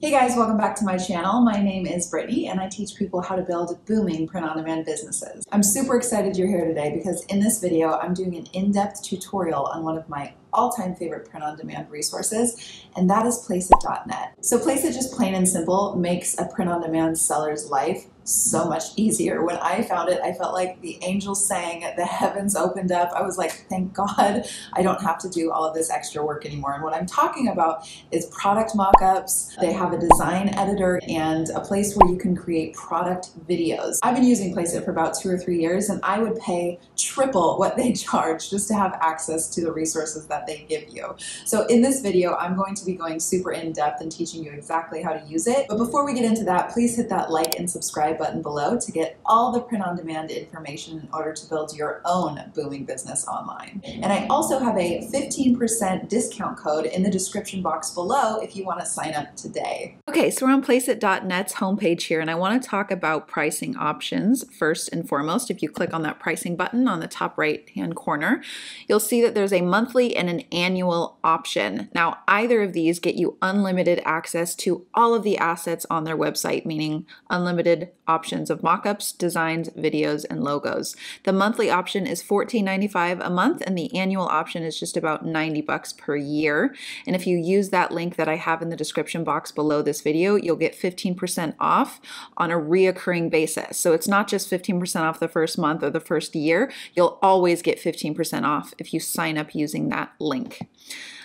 Hey guys, welcome back to my channel. My name is Brittany and I teach people how to build booming print-on-demand businesses. I'm super excited you're here today because in this video I'm doing an in-depth tutorial on one of my all-time favorite print-on-demand resources, and that is Placeit.net. So Placeit, just plain and simple, makes a print-on-demand seller's life so much easier. When I found it, I felt like the angels sang, the heavens opened up. I was like, thank God I don't have to do all of this extra work anymore. And what I'm talking about is product mockups. They have a design editor and a place where you can create product videos. I've been using Placeit for about 2 or 3 years, and I would pay triple what they charge just to have access to the resources that they give you. So in this video, I'm going to be going super in depth and teaching you exactly how to use it. But before we get into that, please hit that like and subscribe button below to get all the print-on-demand information in order to build your own booming business online. And I also have a 15% discount code in the description box below if you want to sign up today. Okay, so we're on Placeit.net's homepage here, and I want to talk about pricing options first and foremost. If you click on that pricing button on the top right-hand corner, you'll see that there's a monthly and an annual option. Now, either of these get you unlimited access to all of the assets on their website, meaning unlimited options of mockups, designs, videos, and logos. The monthly option is $14.95 a month, and the annual option is just about $90 per year. And if you use that link that I have in the description box below this video, you'll get 15% off on a reoccurring basis. So it's not just 15% off the first month or the first year. You'll always get 15% off if you sign up using that link.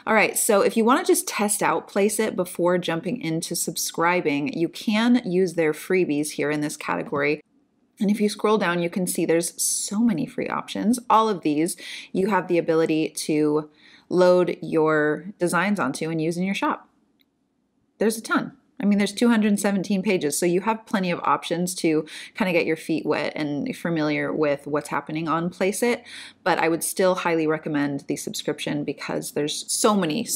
All right, so if you want to just test out Placeit before jumping into subscribing, you can use their freebies here in this category. And if you scroll down, you can see there's so many free options. All of these you have the ability to load your designs onto and use in your shop. There's a ton. I mean, there's 217 pages, so you have plenty of options to kind of get your feet wet and familiar with what's happening on Placeit, but I would still highly recommend the subscription because there's so many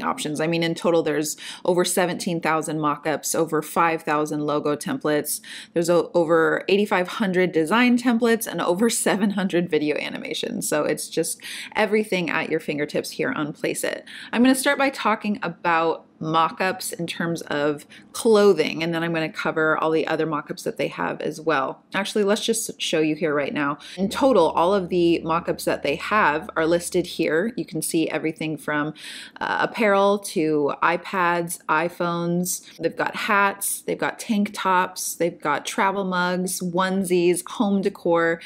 options. I mean, in total, there's over 17,000 mockups, over 5,000 logo templates, there's over 8,500 design templates, and over 700 video animations. So it's just everything at your fingertips here on Placeit. I'm going to start by talking about mockups in terms of clothing, and then I'm going to cover all the other mockups that they have as well. Actually, let's just show you here right now. In total, all of the mockups that they have are listed here. You can see everything from apparel to iPads, iPhones. They've got hats, they've got tank tops, they've got travel mugs, onesies, home decor.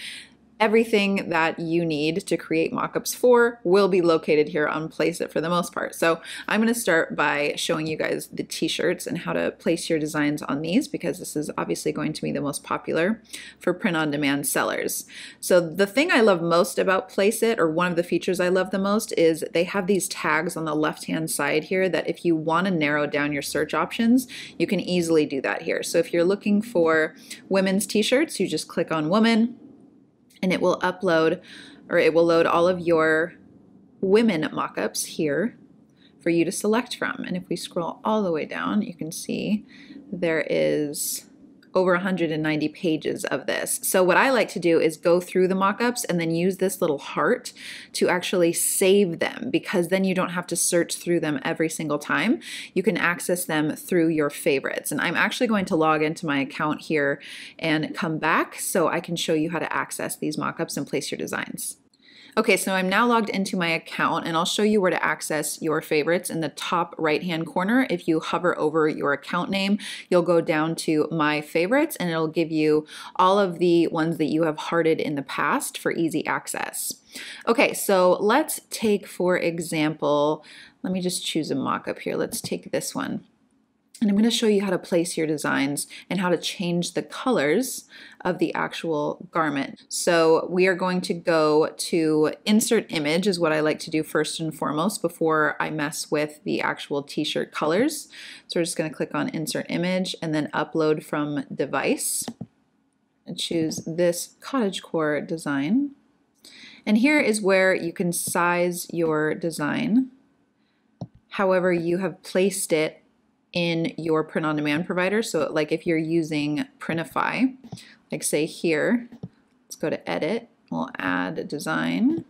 Everything that you need to create mockups for will be located here on Placeit for the most part. So I'm going to start by showing you guys the t-shirts and how to place your designs on these, because this is obviously going to be the most popular for print-on-demand sellers. So the thing I love most about Placeit, or one of the features I love the most, is they have these tags on the left-hand side here that if you want to narrow down your search options, you can easily do that here. So if you're looking for women's t-shirts, you just click on woman, and it will upload, or it will load all of your women mockups here for you to select from. And if we scroll all the way down, you can see there is over 190 pages of this. So what I like to do is go through the mockups and then use this little heart to actually save them, because then you don't have to search through them every single time. You can access them through your favorites. And I'm actually going to log into my account here and come back so I can show you how to access these mockups and place your designs. Okay, so I'm now logged into my account, and I'll show you where to access your favorites in the top right-hand corner. If you hover over your account name, you'll go down to My Favorites, and it'll give you all of the ones that you have hearted in the past for easy access. Okay, so let's take, for example, let me just choose a mockup here. Let's take this one. And I'm going to show you how to place your designs and how to change the colors of the actual garment. So we are going to go to Insert Image, is what I like to do first and foremost before I mess with the actual t-shirt colors. So we're just going to click on Insert Image and then Upload from Device and choose this cottagecore design. And here is where you can size your design however you have placed it in your print-on-demand provider. So like if you're using Printify, like say here, let's go to Edit, we'll add a design.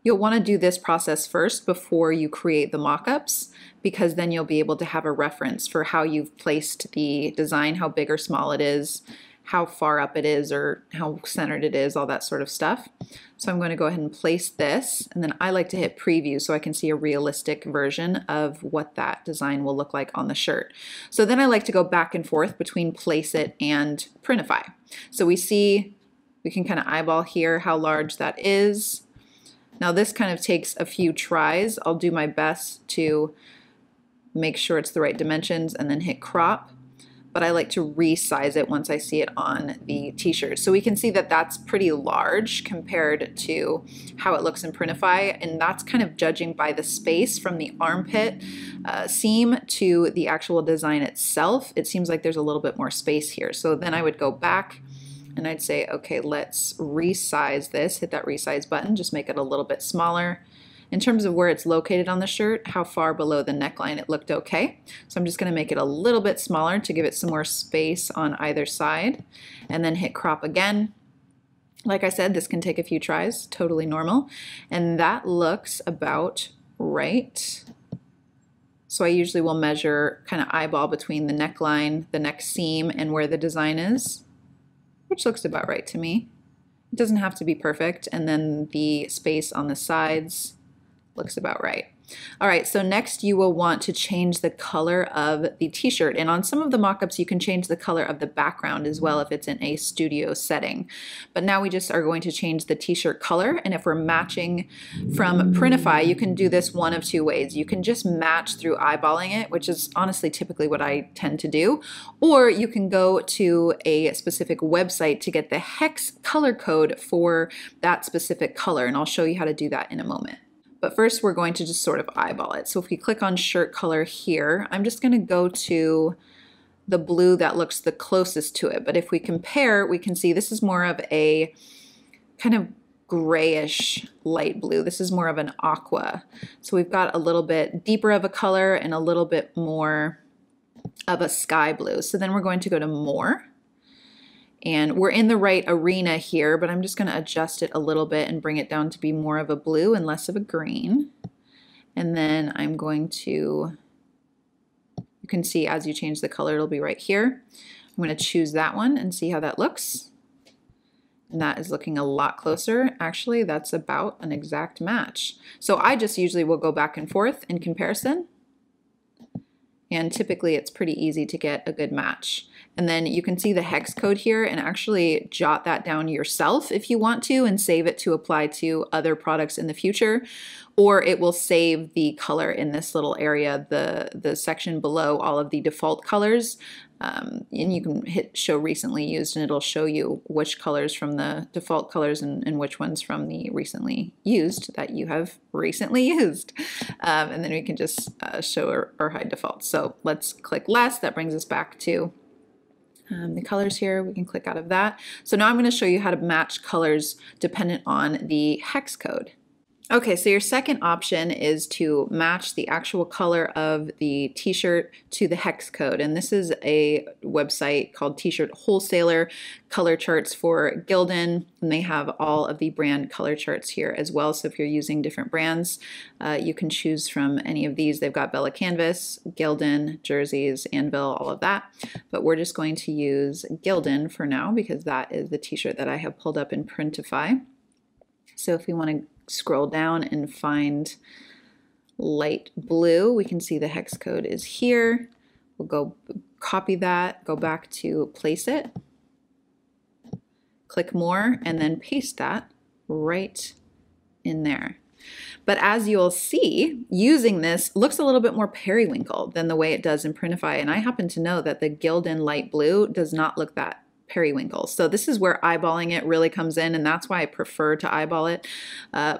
You'll want to do this process first before you create the mock-ups, because then you'll be able to have a reference for how you've placed the design, how big or small it is, how far up it is, or how centered it is, all that sort of stuff. So I'm going to go ahead and place this, and then I like to hit preview so I can see a realistic version of what that design will look like on the shirt. So then I like to go back and forth between Placeit and Printify. So we can kind of eyeball here how large that is. Now this kind of takes a few tries. I'll do my best to make sure it's the right dimensions and then hit crop, but I like to resize it once I see it on the t-shirt. So we can see that that's pretty large compared to how it looks in Printify, and that's kind of judging by the space from the armpit seam to the actual design itself. It seems like there's a little bit more space here. So then I would go back and I'd say, okay, let's resize this, hit that resize button, just make it a little bit smaller. In terms of where it's located on the shirt, how far below the neckline, it looked okay. So I'm just gonna make it a little bit smaller to give it some more space on either side, and then hit crop again. Like I said, this can take a few tries, totally normal. And that looks about right. So I usually will measure kind of eyeball between the neckline, the neck seam, and where the design is, which looks about right to me. It doesn't have to be perfect. And then the space on the sides looks about right. All right, so next you will want to change the color of the t-shirt. And on some of the mock-ups, you can change the color of the background as well if it's in a studio setting. But now we just are going to change the t-shirt color. And if we're matching from Printify, you can do this one of two ways. You can just match through eyeballing it, which is honestly typically what I tend to do. Or you can go to a specific website to get the hex color code for that specific color. And I'll show you how to do that in a moment. But first we're going to just sort of eyeball it. So if we click on shirt color here, I'm just going to go to the blue that looks the closest to it. But if we compare, we can see this is more of a kind of grayish light blue. This is more of an aqua. So we've got a little bit deeper of a color and a little bit more of a sky blue. So then we're going to go to more. And we're in the right arena here, but I'm just going to adjust it a little bit and bring it down to be more of a blue and less of a green. And then I'm going to, you can see as you change the color, it'll be right here. I'm going to choose that one and see how that looks. And that is looking a lot closer. Actually, that's about an exact match. So I just usually will go back and forth in comparison. And typically it's pretty easy to get a good match. And then you can see the hex code here and actually jot that down yourself if you want to and save it to apply to other products in the future. Or it will save the color in this little area, the section below all of the default colors. And you can hit show recently used and it'll show you which colors from the default colors and which ones from the recently used that you have recently used. And then we can just show or hide defaults. So let's click less. That brings us back to the colors here. We can click out of that. So now I'm going to show you how to match colors dependent on the hex code. Okay, so your second option is to match the actual color of the t-shirt to the hex code. And this is a website called T-Shirt Wholesaler, color charts for Gildan. And they have all of the brand color charts here as well. So if you're using different brands, you can choose from any of these. They've got Bella Canvas, Gildan, Jerseys, Anvil, all of that. But we're just going to use Gildan for now because that is the t-shirt that I have pulled up in Printify. So if we want to scroll down and find light blue, we can see the hex code is here. We'll go copy that, go back to Placeit, click more, and then paste that right in there. But as you'll see, using this looks a little bit more periwinkle than the way it does in Printify. And I happen to know that the Gildan light blue does not look that periwinkle. So this is where eyeballing it really comes in, and that's why I prefer to eyeball it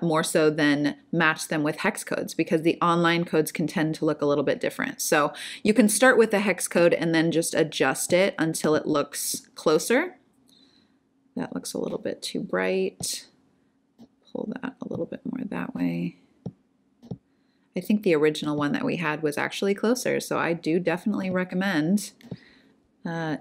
more so than match them with hex codes, because the online codes can tend to look a little bit different. So you can start with the hex code and then just adjust it until it looks closer. That looks a little bit too bright. Pull that a little bit more that way. I think the original one that we had was actually closer, so I do definitely recommend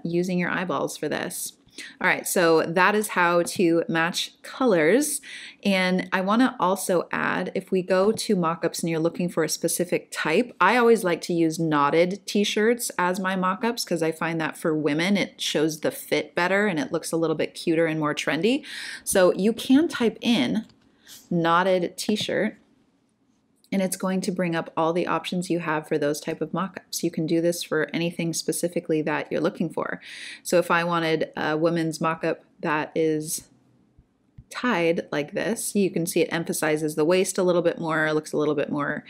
using your eyeballs for this. All right, so that is how to match colors. And I want to also add, if we go to mockups and you're looking for a specific type, I always like to use knotted t-shirts as my mockups because I find that for women it shows the fit better and it looks a little bit cuter and more trendy. So you can type in knotted t-shirt and it's going to bring up all the options you have for those type of mockups. You can do this for anything specifically that you're looking for. So if I wanted a women's mockup that is tied like this, you can see it emphasizes the waist a little bit more, looks a little bit more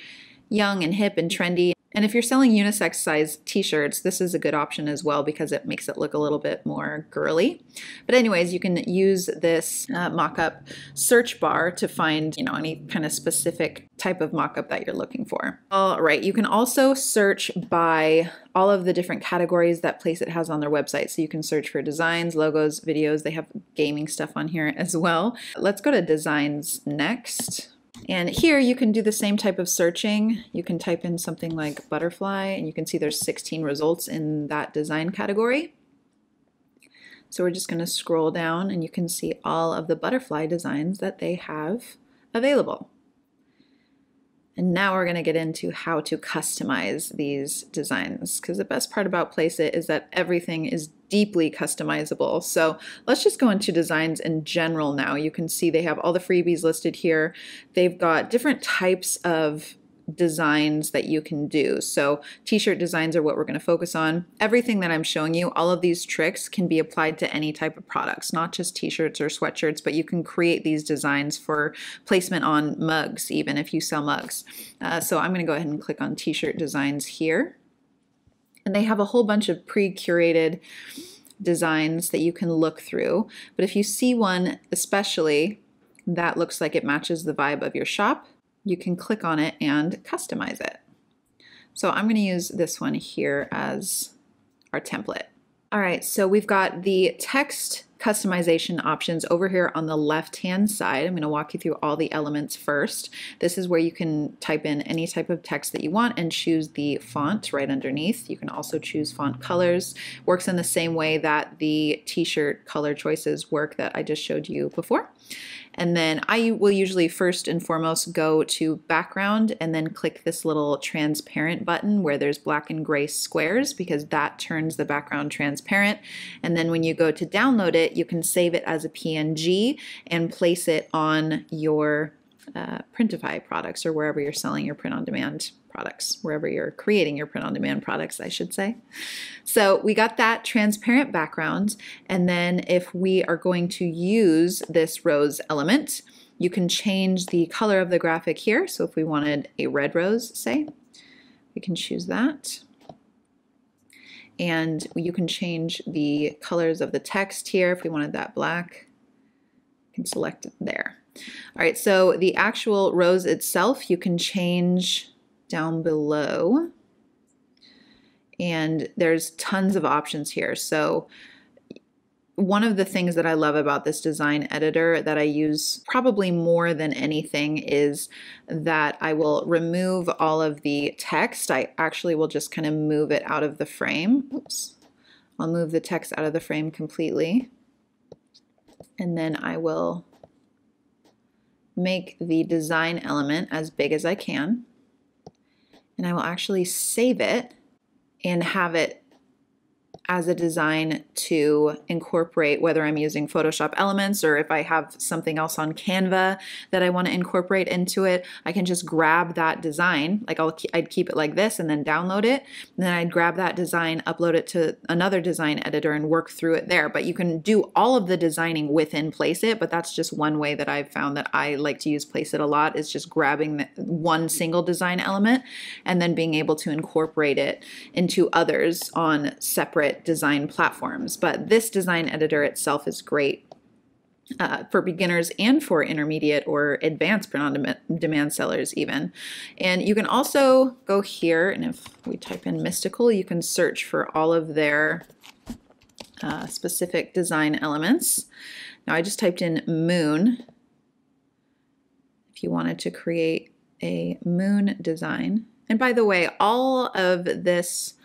young and hip and trendy. And if you're selling unisex size t-shirts, this is a good option as well because it makes it look a little bit more girly. But anyways, you can use this mock-up search bar to find, any kind of specific type of mock-up that you're looking for. All right, you can also search by all of the different categories that Placeit has on their website. So you can search for designs, logos, videos. They have gaming stuff on here as well. Let's go to designs next. And here you can do the same type of searching. You can type in something like butterfly and you can see there's 16 results in that design category. So we're just going to scroll down and you can see all of the butterfly designs that they have available. And now we're going to get into how to customize these designs, because the best part about Placeit is that everything is deeply customizable. So let's just go into designs in general now. You can see they have all the freebies listed here. They've got different types of designs that you can do. So t-shirt designs are what we're going to focus on. Everything that I'm showing you, all of these tricks can be applied to any type of products, not just t-shirts or sweatshirts, but you can create these designs for placement on mugs, even if you sell mugs. So I'm going to go ahead and click on t-shirt designs here. And they have a whole bunch of pre-curated designs that you can look through. But if you see one especially that looks like it matches the vibe of your shop, you can click on it and customize it. So I'm going to use this one here as our template. All right, so we've got the text customization options over here on the left-hand side. I'm going to walk you through all the elements first. This is where you can type in any type of text that you want and choose the font right underneath. You can also choose font colors. Works in the same way that the t-shirt color choices work that I just showed you before. And then I will usually first and foremost go to background and then click this little transparent button where there's black and gray squares, because that turns the background transparent. And then when you go to download it, you can save it as a PNG and place it on your Printify products, or wherever you're selling your print-on-demand products, wherever you're creating your print-on-demand products, I should say. So we got that transparent background, and then if we are going to use this rose element, you can change the color of the graphic here. So if we wanted a red rose, say, we can choose that. And you can change the colors of the text here. If we wanted that black, you can select it there. All right, so the actual rose itself, you can change down below. And there's tons of options here. So one of the things that I love about this design editor that I use probably more than anything is that I will remove all of the text. I actually will just kind of move it out of the frame. Oops. I'll move the text out of the frame completely. And then I will make the design element as big as I can. And I will actually save it and have it as a design to incorporate, whether I'm using Photoshop Elements or if I have something else on Canva that I want to incorporate into it, I can just grab that design. Like I'd keep it like this and then download it. And then I'd grab that design, upload it to another design editor and work through it there. But you can do all of the designing within Placeit, but that's just one way that I've found that I like to use Placeit a lot, is just grabbing one single design element and then being able to incorporate it into others on separate design platforms. But this design editor itself is great for beginners and for intermediate or advanced print-on-demand sellers even. And you can also go here, and if we type in Mystical, you can search for all of their specific design elements. Now I just typed in moon. If you wanted to create a moon design. And by the way, all of this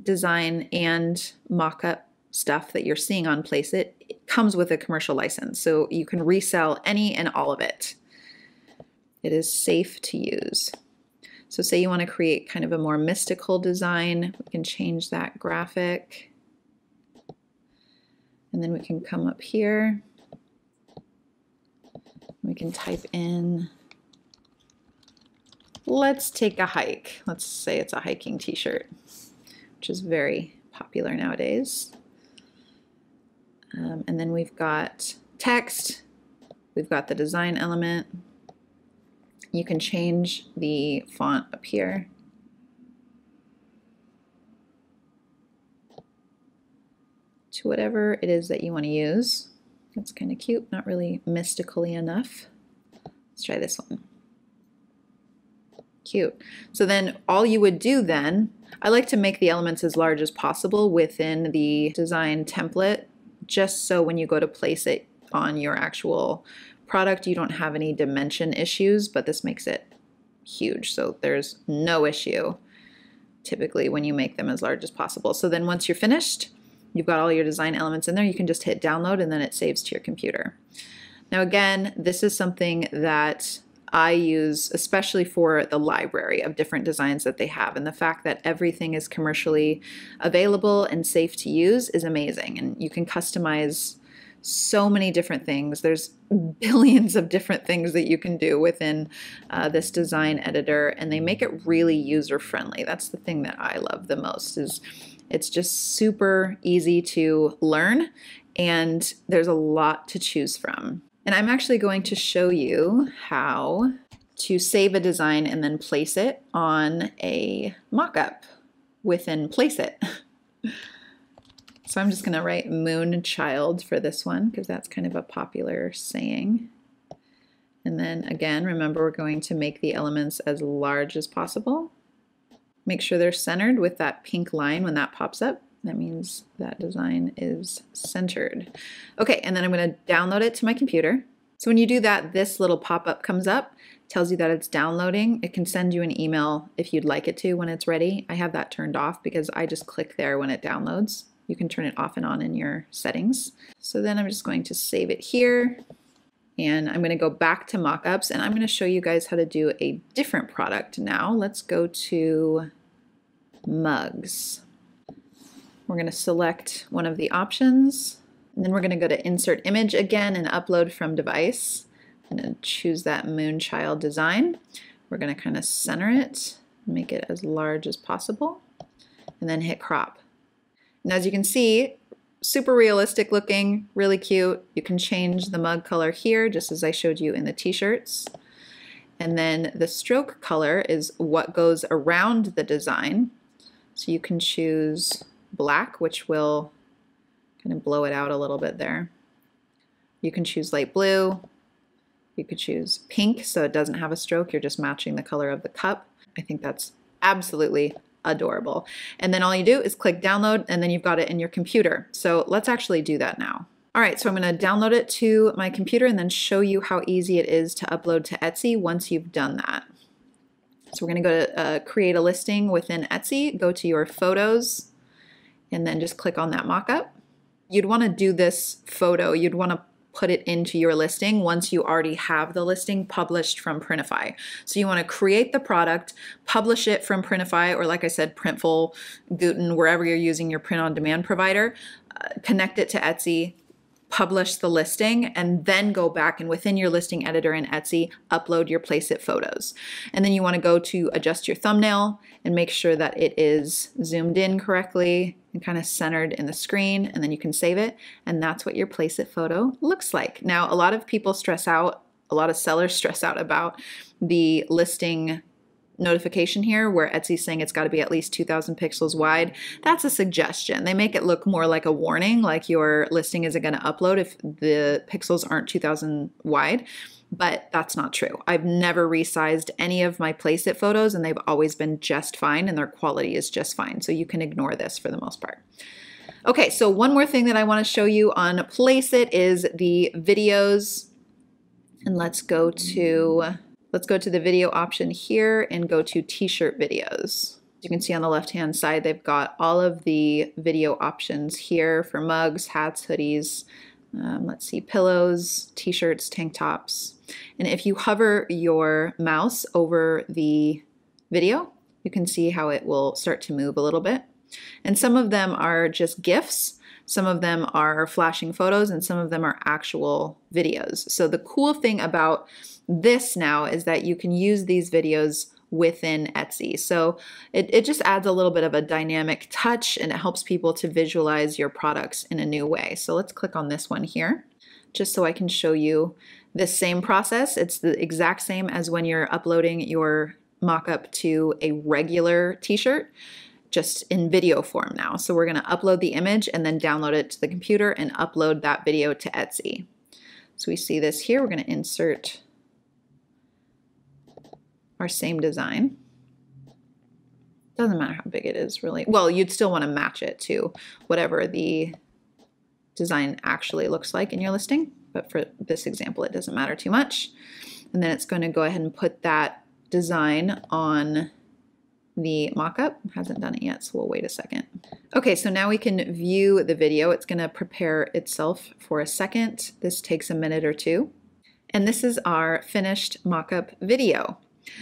design and mock-up stuff that you're seeing on Placeit comes with a commercial license, so you can resell any and all of it. It is safe to use. So say you want to create kind of a more mystical design, we can change that graphic. And then we can come up here. We can type in, let's take a hike. Let's say it's a hiking t-shirt, which is very popular nowadays. And then we've got text. We've got the design element. You can change the font up here. To whatever it is that you want to use. That's kind of cute, not really mystically enough. Let's try this one. Cute. So then all you would do then, I like to make the elements as large as possible within the design template, just so when you go to place it on your actual product, you don't have any dimension issues, but this makes it huge. So there's no issue typically when you make them as large as possible. So then once you're finished, you've got all your design elements in there, you can just hit download and then it saves to your computer. Now again, this is something that I use especially for the library of different designs that they have, and the fact that everything is commercially available and safe to use is amazing, and you can customize so many different things. There's billions of different things that you can do within this design editor, and they make it really user-friendly. That's the thing that I love the most, is it's just super easy to learn, and there's a lot to choose from. And I'm actually going to show you how to save a design and then place it on a mock-up within Placeit. So I'm just going to write Moonchild for this one because that's kind of a popular saying. And then again, remember we're going to make the elements as large as possible. Make sure they're centered with that pink line when that pops up. That means that design is centered. Okay, and then I'm going to download it to my computer. So when you do that, this little pop-up comes up, tells you that it's downloading. It can send you an email if you'd like it to when it's ready. I have that turned off because I just click there when it downloads. You can turn it off and on in your settings. So then I'm just going to save it here. And I'm going to go back to mockups, and I'm going to show you guys how to do a different product now. Let's go to mugs. We're going to select one of the options, and then we're going to go to Insert Image again and Upload from Device. I'm going to choose that Moonchild design. We're going to kind of center it, make it as large as possible, and then hit Crop. And as you can see, super realistic looking, really cute. You can change the mug color here, just as I showed you in the t-shirts. And then the stroke color is what goes around the design. So you can choose black, which will kind of blow it out a little bit there. You can choose light blue. You could choose pink, so it doesn't have a stroke. You're just matching the color of the cup. I think that's absolutely adorable. And then all you do is click download, and then you've got it in your computer. So let's actually do that now. All right, so I'm going to download it to my computer and then show you how easy it is to upload to Etsy once you've done that. So we're going to go to create a listing within Etsy, go to your photos, and then just click on that mockup. You'd want to do this photo, you'd want to put it into your listing once you already have the listing published from Printify. So you want to create the product, publish it from Printify, or like I said, Printful, Guten, wherever you're using your print-on-demand provider, connect it to Etsy, publish the listing, and then go back and within your listing editor in Etsy, upload your Placeit photos. And then you want to go to adjust your thumbnail and make sure that it is zoomed in correctly and kind of centered in the screen, and then you can save it. And that's what your Placeit photo looks like. Now, a lot of people stress out, a lot of sellers stress out about the listing notification here where Etsy's saying it's got to be at least 2,000 pixels wide. That's a suggestion. They make it look more like a warning, like your listing isn't going to upload if the pixels aren't 2,000 wide, but that's not true. I've never resized any of my Placeit photos, and they've always been just fine, and their quality is just fine. So you can ignore this for the most part. Okay, so one more thing that I want to show you on Placeit is the videos, and let's go to the video option here and go to t-shirt videos. You can see on the left-hand side, they've got all of the video options here for mugs, hats, hoodies, let's see, pillows, t-shirts, tank tops. And if you hover your mouse over the video, you can see how it will start to move a little bit. And some of them are just GIFs, some of them are flashing photos, and some of them are actual videos. So the cool thing about this now is that you can use these videos within Etsy. So it just adds a little bit of a dynamic touch, and it helps people to visualize your products in a new way. So let's click on this one here, just so I can show you this same process. It's the exact same as when you're uploading your mock-up to a regular t-shirt, just in video form now. So we're gonna upload the image and then download it to the computer and upload that video to Etsy. So we see this here, we're gonna insert our same design. Doesn't matter how big it is really. Well, you'd still wanna match it to whatever the design actually looks like in your listing, but for this example, it doesn't matter too much. And then it's gonna go ahead and put that design on the mock-up. Hasn't done it yet, so we'll wait a second. Okay, so now we can view the video. It's gonna prepare itself for a second. This takes a minute or two. And this is our finished mock-up video.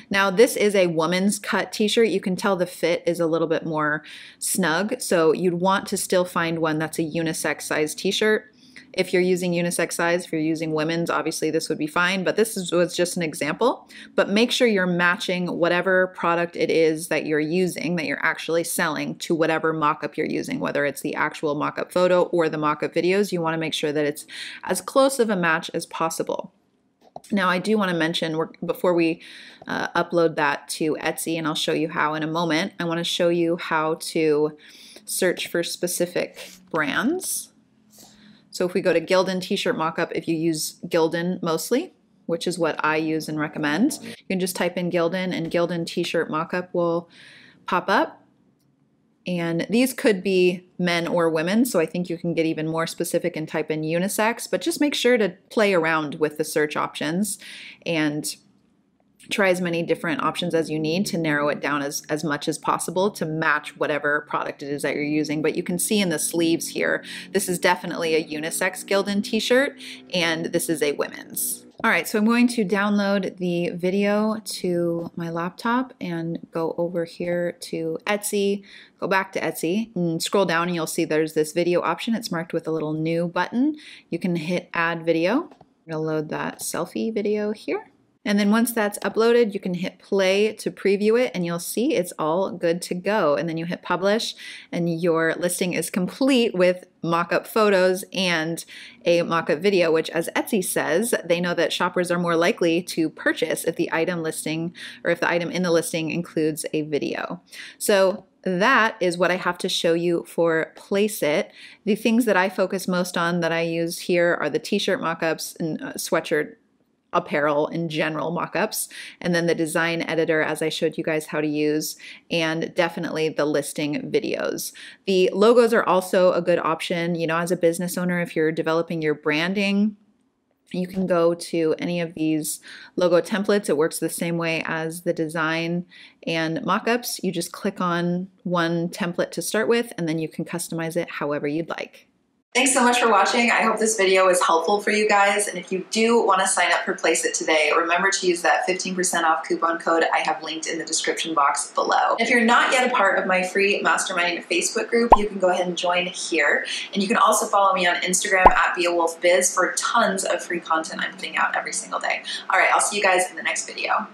Now this is a woman's cut t-shirt. You can tell the fit is a little bit more snug, so you'd want to still find one that's a unisex size t-shirt. If you're using unisex size, if you're using women's, obviously this would be fine, but was just an example. But make sure you're matching whatever product it is that you're using, that you're actually selling, to whatever mock-up you're using, whether it's the actual mock-up photo or the mock-up videos. You wanna make sure that it's as close of a match as possible. Now I do wanna mention, before we upload that to Etsy, and I'll show you how in a moment, I wanna show you how to search for specific brands. So if we go to Gildan t-shirt mockup, if you use Gildan mostly, which is what I use and recommend, you can just type in Gildan and Gildan t-shirt mockup will pop up. And these could be men or women, so I think you can get even more specific and type in unisex, but just make sure to play around with the search options and try as many different options as you need to narrow it down as much as possible to match whatever product it is that you're using. But you can see in the sleeves here, this is definitely a unisex Gildan t-shirt, and this is a women's. All right, so I'm going to download the video to my laptop and go over here to Etsy, go back to Etsy and scroll down, and you'll see there's this video option. It's marked with a little new button. You can hit add video. I'm gonna load that selfie video here. And then once that's uploaded, you can hit play to preview it, and you'll see it's all good to go. And then you hit publish, and your listing is complete with mock-up photos and a mock-up video, which, as Etsy says, they know that shoppers are more likely to purchase if the item listing, or if the item in the listing includes a video. So that is what I have to show you for Placeit. The things that I focus most on that I use here are the t-shirt mock-ups and sweatshirt apparel in general mock-ups, and then the design editor, as I showed you guys how to use, and definitely the listing videos. The logos are also a good option. You know, as a business owner, if you're developing your branding, you can go to any of these logo templates. It works the same way as the design and mock-ups. You just click on one template to start with, and then you can customize it however you'd like. Thanks so much for watching. I hope this video was helpful for you guys. And if you do want to sign up for Placeit today, remember to use that 15% off coupon code I have linked in the description box below. If you're not yet a part of my free mastermind Facebook group, you can go ahead and join here. And you can also follow me on Instagram at BeAWolfBiz for tons of free content I'm putting out every single day. All right, I'll see you guys in the next video.